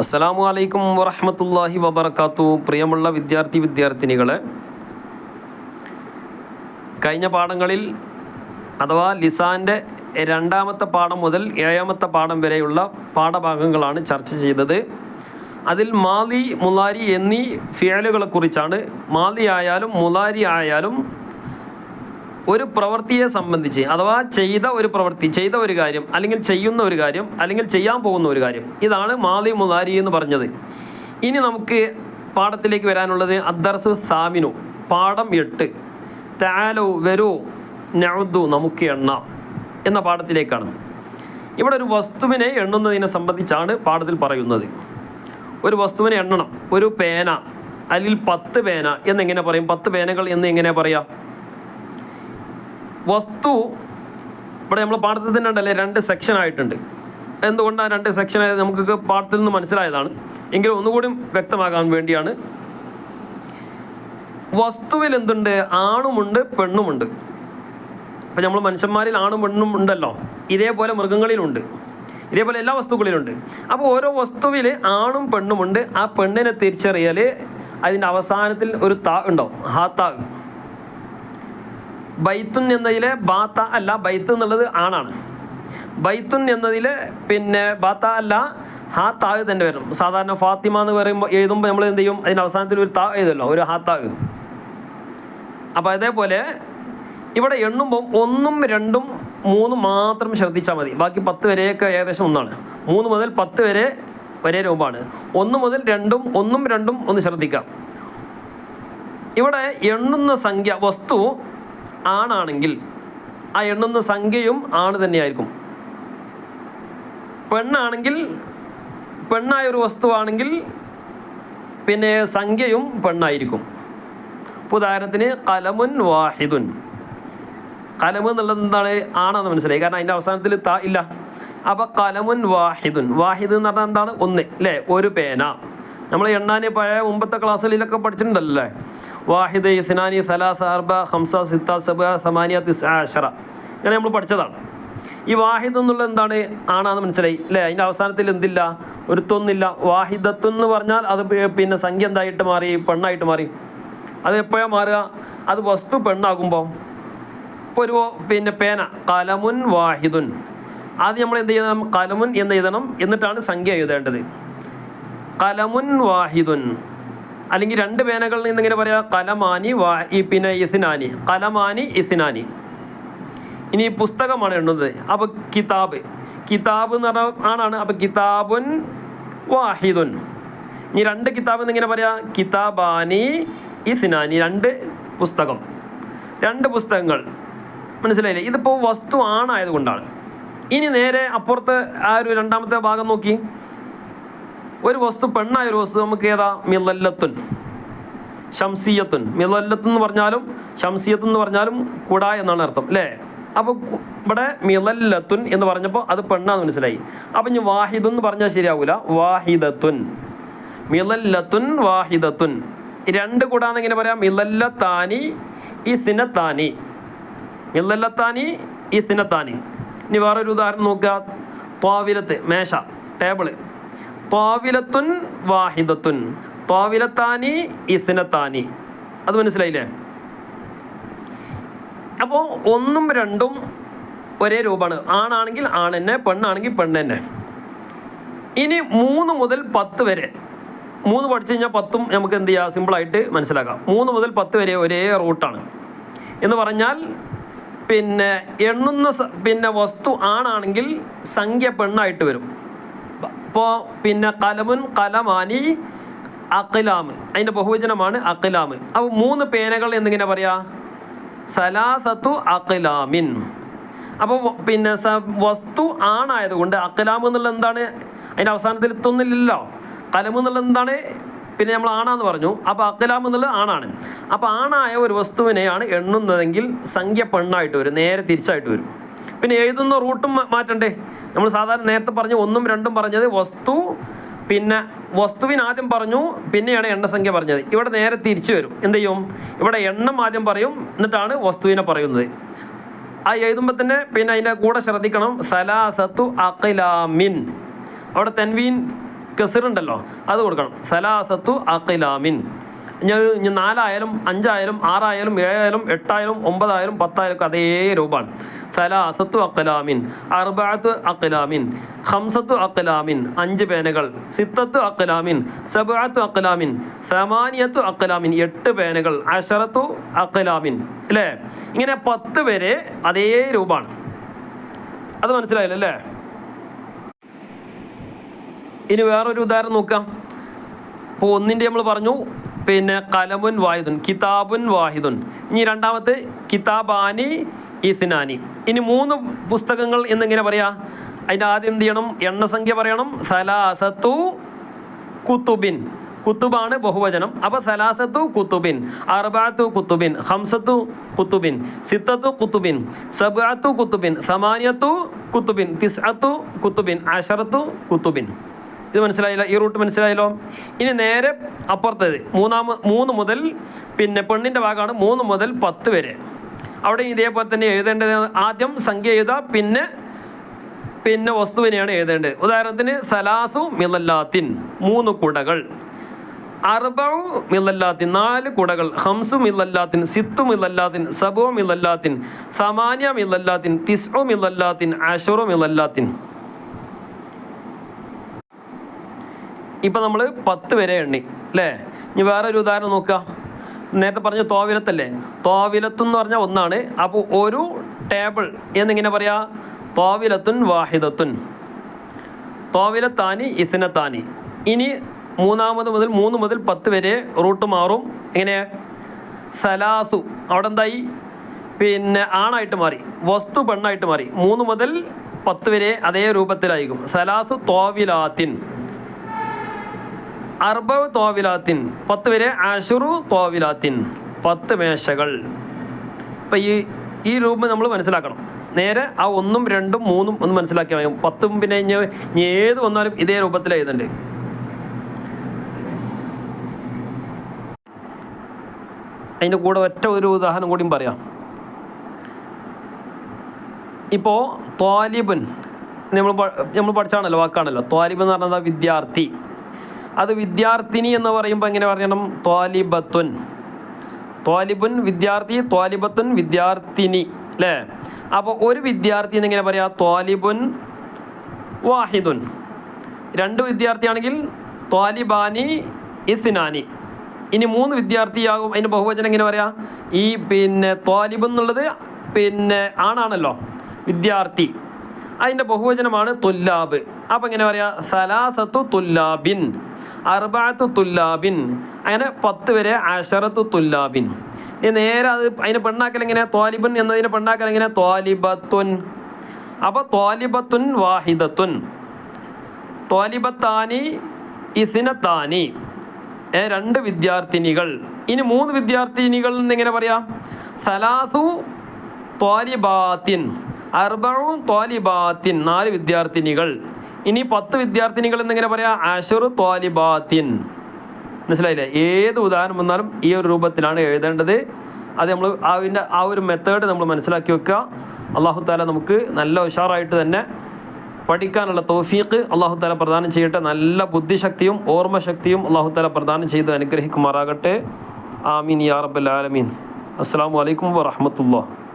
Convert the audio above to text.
അസ്സലാമു അലൈക്കും വറഹ്മത്തുള്ളാഹി വബറകാത്തു. പ്രിയമുള്ള വിദ്യാർത്ഥിനികളെ, കഴിഞ്ഞ പാഠങ്ങളിൽ അഥവാ ലിസാൻ്റെ രണ്ടാമത്തെ പാഠം മുതൽ ഏഴാമത്തെ പാഠം വരെയുള്ള പാഠഭാഗങ്ങളാണ് ചർച്ച ചെയ്തത്. അതിൽ മാലി, മുലാരി എന്നീ ഫിഅലുകളെക്കുറിച്ചാണ്. മാലി ആയാലും മുലാരി ആയാലും ഒരു പ്രവൃത്തിയെ സംബന്ധിച്ച്, അഥവാ ചെയ്ത ഒരു പ്രവൃത്തി, ചെയ്ത ഒരു കാര്യം, അല്ലെങ്കിൽ ചെയ്യുന്ന ഒരു കാര്യം, അല്ലെങ്കിൽ ചെയ്യാൻ പോകുന്ന ഒരു കാര്യം, ഇതാണ് മാലി മുലാരി എന്ന് പറഞ്ഞത്. ഇനി നമുക്ക് പാഠത്തിലേക്ക് വരാനുള്ളത് അദ്ദർസു സാമിനു, പാഠം 8, തആലു വരൂ നഅുദു നമുക്ക് എണ്ണാം എന്ന പാഠത്തിലേക്കാണ്. ഇവിടെ ഒരു വസ്തുവിനെ എണ്ണുന്നതിനെ സംബന്ധിച്ചാണ് പാഠത്തിൽ പറയുന്നത്. ഒരു വസ്തുവിനെ എണ്ണണം. ഒരു പേന, അല്ലെങ്കിൽ 10 പേന എന്നെങ്ങനെ പറയും? 10 പേനകൾ എന്ന് എങ്ങനെ പറയാം? വസ്തു ഇവിടെ നമ്മൾ പാഠത്തിൽ തന്നെ ഉണ്ടല്ലേ, 2 സെക്ഷൻ ആയിട്ടുണ്ട്. എന്തുകൊണ്ടാണ് 2 സെക്ഷൻ ആയത്? നമുക്ക് പാഠത്തിൽ നിന്ന് മനസ്സിലായതാണ്, എങ്കിലും ഒന്നുകൂടി വ്യക്തമാകാൻ വേണ്ടിയാണ്. വസ്തുവിൽ എന്തുണ്ട്? ആണുമുണ്ട്, പെണ്ണുമുണ്ട്. ഇപ്പം നമ്മൾ മനുഷ്യന്മാരിൽ ആണും പെണ്ണും ഉണ്ടല്ലോ, ഇതേപോലെ മൃഗങ്ങളിലുണ്ട്, ഇതേപോലെ എല്ലാ വസ്തുക്കളിലുണ്ട്. അപ്പോൾ ഓരോ വസ്തുവിൽ ആണും പെണ്ണുമുണ്ട്. ആ പെണ്ണിനെ തിരിച്ചറിയൽ അതിൻ്റെ അവസാനത്തിൽ ഒരു താ ഉണ്ടാവും, ഹാ താ. ബൈത്തുൻ എന്നതിലെ ബാത്ത അല്ല, ബൈത്ത് എന്നുള്ളത് ആണാണ്. ബൈത്തുൻ എന്നതിൽ പിന്നെ ബാത്ത അല്ല, ഹാ താഗ് തന്നെ വരും. സാധാരണ ഫാത്തിമ എന്ന് പറയുമ്പോൾ എഴുതുമ്പോൾ നമ്മൾ എന്ത് ചെയ്യും? അതിൻ്റെ അവസാനത്തിൽ ഒരു താ എഴുതല്ലോ, ഒരു ഹാ താഗ്. അപ്പോൾ അതേപോലെ ഇവിടെ എണ്ണുമ്പോൾ 1, 2, 3 മാത്രം ശ്രദ്ധിച്ചാൽ മതി. ബാക്കി 10 വരെയൊക്കെ ഏകദേശം ഒന്നാണ്. 3 മുതൽ 10 വരെ ഒരേ രൂപമാണ്. 1 മുതൽ 2, 1ഉം 2ഉം ഒന്ന് ശ്രദ്ധിക്കാം. ഇവിടെ എണ്ണുന്ന സംഖ്യ, വസ്തു ആണാണെങ്കിൽ ആ എണ്ണുന്ന സംഖ്യയും ആണ് തന്നെയായിരിക്കും. പെണ്ണാണെങ്കിൽ, പെണ്ണായ ഒരു വസ്തുവാണെങ്കിൽ പിന്നെ സംഖ്യയും പെണ്ണായിരിക്കും. ഉദാഹരണത്തിന് കലമുൻ വാഹിദുൻ. കലമ് എന്നുള്ളത് എന്താണ്? ആണെന്ന് മനസ്സിലായി, കാരണം അതിൻ്റെ അവസാനത്തിൽ താ ഇല്ല. അപ്പോൾ കലമുൻ വാഹിദുൻ, വാഹിദ് എന്ന് പറഞ്ഞാൽ എന്താണ്? 1 അല്ലേ? ഒരു പേന. നമ്മൾ എണ്ണാൻ പഴയ മുമ്പത്തെ ക്ലാസ്സുകളിലൊക്കെ പഠിച്ചിട്ടുണ്ടല്ലേ, വാഹിദ്, ഇസ്നാനി, സലാസ, അർബ, ഹംസ, സിത്ത, സബ, സമാനിയ, തിസ്അ, അശറ, ഇങ്ങനെ നമ്മൾ പഠിച്ചതാണ്. ഈ വാഹിദ് എന്നുള്ളത് എന്താണ്? ആണാന്ന് മനസ്സിലായി അല്ലേ? അതിൻ്റെ അവസാനത്തിൽ എന്തില്ല? ഒരു തൊന്നില്ല. വാഹിദത്ത് എന്ന് പറഞ്ഞാൽ അത് പിന്നെ സംഖ്യ എന്തായിട്ട് മാറി? പെണ്ണായിട്ട് മാറി. അത് എപ്പോഴാണ് മാറുക? അത് വസ്തു പെണ്ണാകുമ്പോൾ. ഇപ്പോൾ ഒരു പിന്നെ പേന, കലമുൻ വാഹിദുൻ, ആദ്യം നമ്മൾ എന്ത് ചെയ്യണം? കലമുൻ എന്ന് എഴുതണം, എന്നിട്ടാണ് സംഖ്യ എഴുതേണ്ടത്. കലമുൻ വാഹിദുൻ. അല്ലെങ്കിൽ 2 പേനകളിൽ നിന്ന് ഇങ്ങനെ പറയാം, കലമാനി പിന്നെ ഇസ്നാനി, കലമാനി ഇസ്നാനി. ഇനി പുസ്തകമാണ് എണ്ണുന്നത്. അപ്പോൾ കിതാബ്, കിതാബ് എന്ന് പറഞ്ഞാൽ ആണാണ്. അപ്പോൾ കിതാബുൻ വാഹിദുൻ. ഇനി 2 കിതാബ് എന്നിങ്ങനെ പറയാം, കിതാബാനി ഇസ്നാനി, 2 പുസ്തകം, 2 പുസ്തകങ്ങൾ. മനസ്സിലായില്ലേ? ഇതിപ്പോൾ വസ്തു ആണായതുകൊണ്ടാണ്. ഇനി നേരെ അപ്പുറത്ത് ആ ഒരു രണ്ടാമത്തെ ഭാഗം നോക്കി. ഒരു വസ്തു പെണ്ണായ ഒരു വസ്തു നമുക്ക് ഏതാ? മിളല്ലത്തുൻ, ഷംസിയത്തുൻ. മിളല്ലത്ത് എന്ന് പറഞ്ഞാലും ഷംസിയത്ത് എന്ന് പറഞ്ഞാലും കുട എന്നാണ് അർത്ഥം അല്ലേ? അപ്പോൾ ഇവിടെ മിളല്ലത്തുൻ എന്ന് പറഞ്ഞപ്പോൾ അത് പെണ്ണാന്ന് മനസ്സിലായി. അപ്പം ഇനി വാഹിദുൻ എന്ന് പറഞ്ഞാൽ ശരിയാവൂല, വാഹിദത്തുൻ. മിളല്ലത്തുൻ വാഹിദത്തുൻ. 2 കൂടാന്ന് എങ്ങനെ പറയാം? മിളല്ലത്താനി ഇസ്നത്താനി, മിളല്ലത്താനി ഇസ്നത്താനി. ഇനി വേറൊരു ഉദാഹരണം നോക്കുക. ത്വാവിലത്ത്, മേശ, ടേബിള്. ത്വാവിലത്തുൻ വാഹിദത്തുൻ, ത്വാവിലത്താനി ഇസ്നത്താനി. അത് മനസ്സിലായില്ലേ? അപ്പോൾ 1ഉം 2ഉം ഒരേ രൂപമാണ്. ആണാണെങ്കിൽ ആണ് തന്നെ, പെണ്ണാണെങ്കിൽ പെണ്ണ് തന്നെ. ഇനി 3 മുതൽ 10 വരെ, 3 പഠിച്ചു കഴിഞ്ഞാൽ 10ഉം നമുക്ക് എന്ത് ചെയ്യാം? സിമ്പിളായിട്ട് മനസ്സിലാക്കാം. 3 മുതൽ 10 വരെ ഒരേ റൂട്ടാണ് എന്ന് പറഞ്ഞാൽ, പിന്നെ എണ്ണുന്ന പിന്നെ വസ്തു ആണാണെങ്കിൽ സംഖ്യ പെണ്ണായിട്ട് വരും. ഇപ്പോൾ പിന്നെ കലമുൻ, കലമാനി, അഖിലാമ്, അതിൻ്റെ ബഹുവചനമാണ് അഖിലാമ്. അപ്പോൾ 3 പേനകൾ എന്നിങ്ങനെ പറയാം, സലാസത്തു അഖിലാമിൻ. അപ്പോൾ പിന്നെ വസ്തു ആണായതുകൊണ്ട് അഖിലാം എന്നുള്ളത് എന്താണ്? അതിൻ്റെ അവസാനത്തിൽ എത്തുന്നില്ലല്ലോ. കലം എന്നുള്ളത് എന്താണ്? പിന്നെ നമ്മൾ ആണാന്ന് പറഞ്ഞു. അപ്പോൾ അഖിലാം എന്നുള്ളത് ആണാണ്. അപ്പോൾ ആണായ ഒരു വസ്തുവിനെയാണ് എണ്ണുന്നതെങ്കിൽ സംഖ്യ പെണ്ണായിട്ട് വരും, നേരെ തിരിച്ചായിട്ട് വരും. പിന്നെ എഴുതുന്ന റൂട്ടും മാറ്റണ്ടേ? നമ്മൾ സാധാരണ നേരത്തെ പറഞ്ഞു 1ഉം 2ഉം പറഞ്ഞത് വസ്തു, പിന്നെ വസ്തുവിന് ആദ്യം പറഞ്ഞു, പിന്നെയാണ് എണ്ണസംഖ്യ പറഞ്ഞത്. ഇവിടെ നേരെ തിരിച്ചു വരും. എന്ത് ചെയ്യും? ഇവിടെ എണ്ണം ആദ്യം പറയും, എന്നിട്ടാണ് വസ്തുവിനെ പറയുന്നത്. ആ എഴുതുമ്പോൾ തന്നെ പിന്നെ അതിൻ്റെ കൂടെ ശ്രദ്ധിക്കണം, സലാസത്തു അഖിലാമിൻ. അവിടെ തൻവീൻ കെസറുണ്ടല്ലോ അത് കൊടുക്കണം. സലാസത്തു അഖിലാമിൻ. ഇനി 4 ആയാലും 5 ആയാലും 6 ആയാലും 7 ആയാലും 8 ആയാലും 9 ആയാലും 10 ആയാലും അതേ രൂപമാണ്. സലാസത്തു അഖിലാമിൻ, അർബഅത്തു അഖിലാമിൻ, ഖംസത്തു അഖിലാമിൻ 5 പേനകൾ, സിത്തത്തു അഖിലാമിൻ, സബ്അത്തു അഖിലാമിൻ, സമാനിയത്തു അഖിലാമിൻ 8 പേനകൾ, അശറത്തു അഖിലാമിൻ അല്ലേ? ഇങ്ങനെ 10 വരെ അതേ രൂപമാണ്. അത് മനസ്സിലായല്ലോ അല്ലേ? ഇനി വേറൊരു ഉദാഹരണം നോക്കാം. അപ്പോൾ ഒന്നിൻ്റെ നമ്മൾ പറഞ്ഞു, പിന്നെ കലമുൻ വാഹിദുൻ, കിതാബുൻ വാഹിദുൻ. ഇനി രണ്ടാമത്തെ കിതാബാനി ഇസ്നാനി. ഇനി 3 പുസ്തകങ്ങൾ എന്നിങ്ങനെ പറയാം. അതിൻ്റെ ആദ്യം എന്ത് ചെയ്യണം? എണ്ണസംഖ്യ പറയണം. സലാസത്തു കുത്തുബിൻ, കുത്തുബാണ് ബഹുവചനം. അപ്പോൾ സലാസത്തു കുത്തുബിൻ, അർബഅത്തു കുത്തുബിൻ, ഖംസത്തു കുത്തുബിൻ, സിത്തത്തു കുത്തുബിൻ, സബ്അത്തു കുത്തുബിൻ, സമാനിയത്തു കുത്തുബിൻ, തിസ്അത്തു കുത്തുബിൻ, അശറത്തു കുത്തുബിൻ. ഇത് മനസ്സിലായില്ല? ഈ റൂട്ട് മനസ്സിലായല്ലോ? ഇനി നേരെ അപ്പുറത്തേത് 3 മുതൽ, പിന്നെ പെണ്ണിൻ്റെ ഭാഗമാണ് 3 മുതൽ 10 വരെ. അവിടെ ഇതേപോലെ തന്നെ എഴുതേണ്ടത്. ആദ്യം സംഖ്യ എഴുതുക, പിന്നെ വസ്തുവിനെയാണ് എഴുതേണ്ടത്. ഉദാഹരണത്തിന് സലാസു മിളല്ലാത്തിൻ 3 കുടകൾ, അർബഉ മിളല്ലാത്തിൻ 4 കുടകൾ, ഖംസു മിളല്ലാത്തിൻ, സിത്തു മിളല്ലാത്തിൻ, സബഉ മിളല്ലാത്തിൻ, സമാനിയ മിളല്ലാത്തിൻ, തിസ്ഉ മിളല്ലാത്തിൻ, അശറു മിളല്ലാത്തിൻ. ഇപ്പം നമ്മൾ 10 വരെ എണ്ണി അല്ലേ? ഇനി വേറൊരു ഉദാഹരണം നോക്കുക. നേരത്തെ പറഞ്ഞ തോവിലത്തല്ലേ? തോവിലത്ത് എന്ന് പറഞ്ഞാൽ ഒന്നാണ്. അപ്പോൾ ഒരു ടേബിൾ എന്നിങ്ങനെ പറയാം. തോവിലത്തുൻ വാഹിദത്തുൻ, തോവിലത്താനി ഇസ്നത്താനി. ഇനി 3 മുതൽ 10 വരെ റൂട്ട് മാറും. എങ്ങനെ? സലാസു അവിടെ എന്തായി? പിന്നെ ആണായിട്ട് മാറി, വസ്തു പെണ്ണായിട്ട് മാറി. 3 മുതൽ 10 വരെ അതേ രൂപത്തിലായിരിക്കും. സലാസു തോവിലാത്തിൻ, അർബഉ തോവിലാത്തിൻ 10 വരെ, അശറു തോവിലാത്തിൻ 10 മേശകൾ. ഇപ്പം ഈ രൂപം നമ്മൾ മനസ്സിലാക്കണം. നേരെ ആ 1ഉം 2ഉം 3ഉം ഒന്ന് മനസ്സിലാക്കിയാൽ മതി. 10ഉം പിന്നെ ഇനി ഏത് വന്നാലും ഇതേ രൂപത്തിൽ എഴുതുന്നുണ്ട്. അതിൻ്റെ കൂടെ ഒറ്റ ഒരു ഉദാഹരണം കൂടിയും പറയാം. ഇപ്പോൾ ത്വാലിബുൻ നമ്മൾ പഠിച്ചാണല്ലോ, വാക്കാണല്ലോ. ത്വാലിബ് എന്ന് പറഞ്ഞാൽ വിദ്യാർത്ഥി. അത് വിദ്യാർത്ഥിനി എന്ന് പറയുമ്പോൾ എങ്ങനെ പറയണം? ത്വാലിബത്തുൻ. ത്വാലിബുൻ വിദ്യാർത്ഥി, ത്വാലിബത്തുൻ വിദ്യാർത്ഥിനി അല്ലേ? അപ്പോൾ ഒരു വിദ്യാർത്ഥി എന്നിങ്ങനെ പറയാം? ത്വാലിബുൻ വാഹിദുൻ. 2 വിദ്യാർത്ഥിയാണെങ്കിൽ ത്വാലിബാനി ഇസ്നാനി. ഇനി 3 വിദ്യാർത്ഥിയാകും. അതിന് ബഹുവചനം എങ്ങനെ പറയാം? ഈ പിന്നെ ത്വാലിബ് എന്നുള്ളത് പിന്നെ ആണാണല്ലോ, വിദ്യാർത്ഥി. അതിൻ്റെ ബഹുവചനമാണ് തുല്ലാബ്. അപ്പം എങ്ങനെ പറയാം? സലാസത്തു തുല്ലാബിൻ, അർബഅത്തു തുല്ലാബിൻ. അങ്ങനെ 10 വരെ അശറത്തു തുല്ലാബിൻ. ഇനി നേരെ അത് അതിന് പെണ്ണാക്കൽ എങ്ങനെ? ത്വാലിബുൻ എന്നതിന് പെണ്ണാക്കൽ എങ്ങനെ? ത്വാലിബത്തുൻ. അപ്പോൾ ത്വാലിബത്തുൻ വാഹിദത്തുൻ, ത്വാലിബത്താനി ഇസ്നത്താനി 2 വിദ്യാർത്ഥിനികൾ. ഇനി 3 വിദ്യാർത്ഥിനികൾ എന്നിങ്ങനെ പറയാം? സലാസു ത്വാലിബാത്തിൻ, അർബഉ ത്വാലിബാത്തിൻ 4 വിദ്യാർത്ഥിനികൾ. ഇനി 10 വിദ്യാർത്ഥിനികൾ എന്നിങ്ങനെ പറയാം? അശറു ത്വാലിബാത്തിൻ. മനസ്സിലായില്ലേ? ഏത് ഉദാഹരണം വന്നാലും ഈ ഒരു രൂപത്തിലാണ് എഴുതേണ്ടത്. അത് നമ്മൾ ആ ഒരു മെത്തേഡ് നമ്മൾ മനസ്സിലാക്കി വെക്കുക. അല്ലാഹു തആല നമുക്ക് നല്ല ഉഷാറായിട്ട് തന്നെ പഠിക്കാനുള്ള തൗഫീഖ് അല്ലാഹു തആല പ്രദാനം ചെയ്യട്ടെ. നല്ല ബുദ്ധിശക്തിയും ഓർമ്മശക്തിയും അല്ലാഹു തആല പ്രദാനം ചെയ്ത് അനുഗ്രഹിക്കുമാറാകട്ടെ. ആമീൻ യാ റബ്ബൽ ആലമീൻ. അസ്സലാമു അലൈക്കും വറഹ്മത്തുള്ളാഹി.